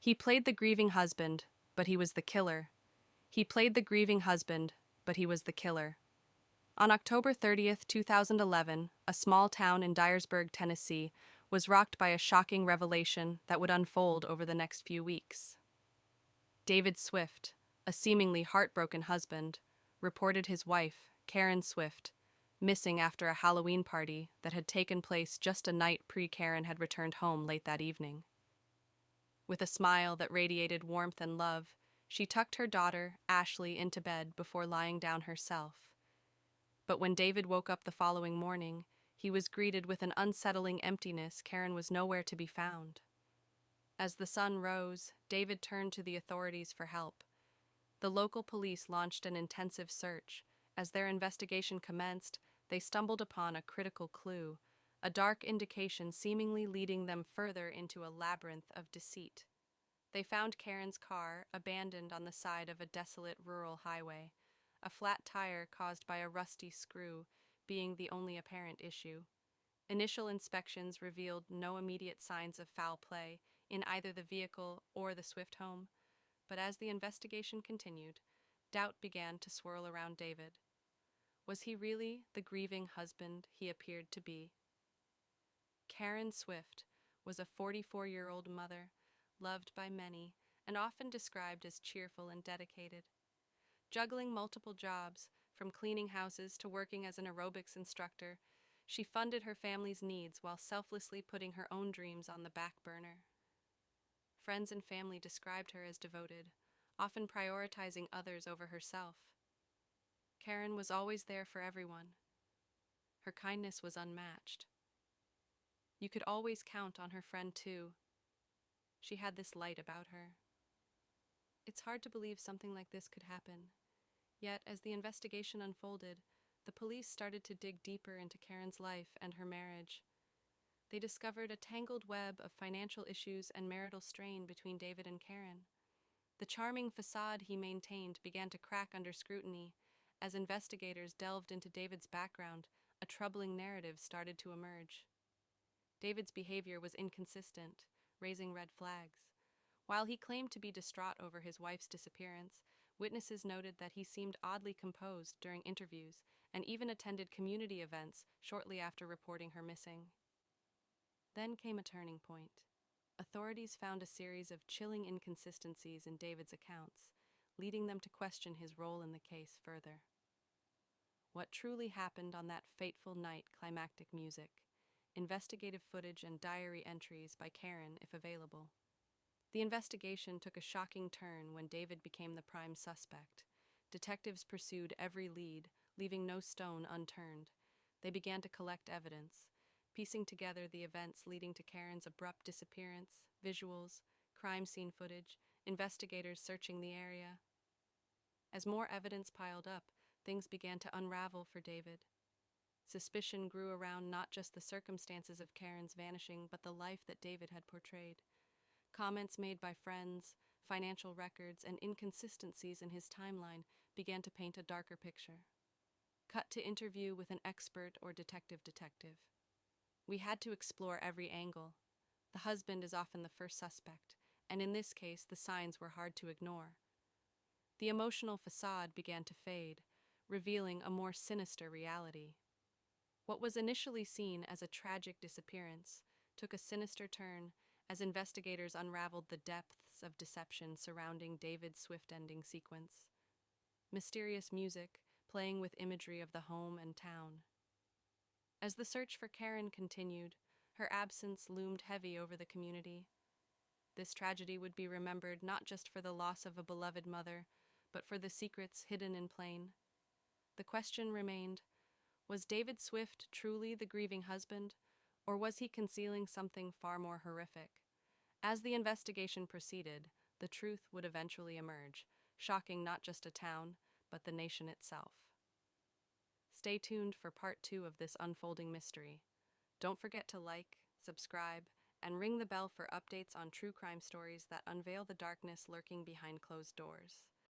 He played the grieving husband, but he was the killer. He played the grieving husband, but he was the killer. On October 30th, 2011, a small town in Dyersburg, Tennessee, was rocked by a shocking revelation that would unfold over the next few weeks. David Swift, a seemingly heartbroken husband, reported his wife, Karen Swift, missing after a Halloween party that had taken place just a night pre-Karen had returned home late that evening. With a smile that radiated warmth and love, she tucked her daughter, Ashley, into bed before lying down herself. But when David woke up the following morning, he was greeted with an unsettling emptiness. Karen was nowhere to be found. As the sun rose, David turned to the authorities for help. The local police launched an intensive search. As their investigation commenced, they stumbled upon a critical clue, a dark indication seemingly leading them further into a labyrinth of deceit. They found Karen's car abandoned on the side of a desolate rural highway, a flat tire caused by a rusty screw being the only apparent issue. Initial inspections revealed no immediate signs of foul play in either the vehicle or the Swift home, but as the investigation continued, doubt began to swirl around David. Was he really the grieving husband he appeared to be? Karen Swift was a 44-year-old mother, loved by many, and often described as cheerful and dedicated. Juggling multiple jobs, from cleaning houses to working as an aerobics instructor, she funded her family's needs while selflessly putting her own dreams on the back burner. Friends and family described her as devoted, often prioritizing others over herself. Karen was always there for everyone. Her kindness was unmatched. You could always count on her friend too. She had this light about her. It's hard to believe something like this could happen. Yet, as the investigation unfolded, the police started to dig deeper into Karen's life and her marriage. They discovered a tangled web of financial issues and marital strain between David and Karen. The charming facade he maintained began to crack under scrutiny. As investigators delved into David's background, a troubling narrative started to emerge. David's behavior was inconsistent, raising red flags. While he claimed to be distraught over his wife's disappearance, witnesses noted that he seemed oddly composed during interviews and even attended community events shortly after reporting her missing. Then came a turning point. Authorities found a series of chilling inconsistencies in David's accounts, leading them to question his role in the case further. What truly happened on that fateful night? Climactic music, investigative footage, and diary entries by Karen, if available. The investigation took a shocking turn when David became the prime suspect. Detectives pursued every lead, leaving no stone unturned. They began to collect evidence, piecing together the events leading to Karen's abrupt disappearance, visuals, crime scene footage, investigators searching the area. As more evidence piled up, things began to unravel for David. Suspicion grew around not just the circumstances of Karen's vanishing, but the life that David had portrayed. Comments made by friends, financial records, and inconsistencies in his timeline began to paint a darker picture. Cut to interview with an expert or detective. We had to explore every angle. The husband is often the first suspect, and in this case, the signs were hard to ignore. The emotional facade began to fade, revealing a more sinister reality. What was initially seen as a tragic disappearance took a sinister turn as investigators unraveled the depths of deception surrounding David's Swift ending sequence. Mysterious music, playing with imagery of the home and town. As the search for Karen continued, her absence loomed heavy over the community. This tragedy would be remembered not just for the loss of a beloved mother, but for the secrets hidden in plain. The question remained, was David Swift truly the grieving husband, or was he concealing something far more horrific? As the investigation proceeded, the truth would eventually emerge, shocking not just a town, but the nation itself. Stay tuned for part 2 of this unfolding mystery. Don't forget to like, subscribe, and ring the bell for updates on true crime stories that unveil the darkness lurking behind closed doors.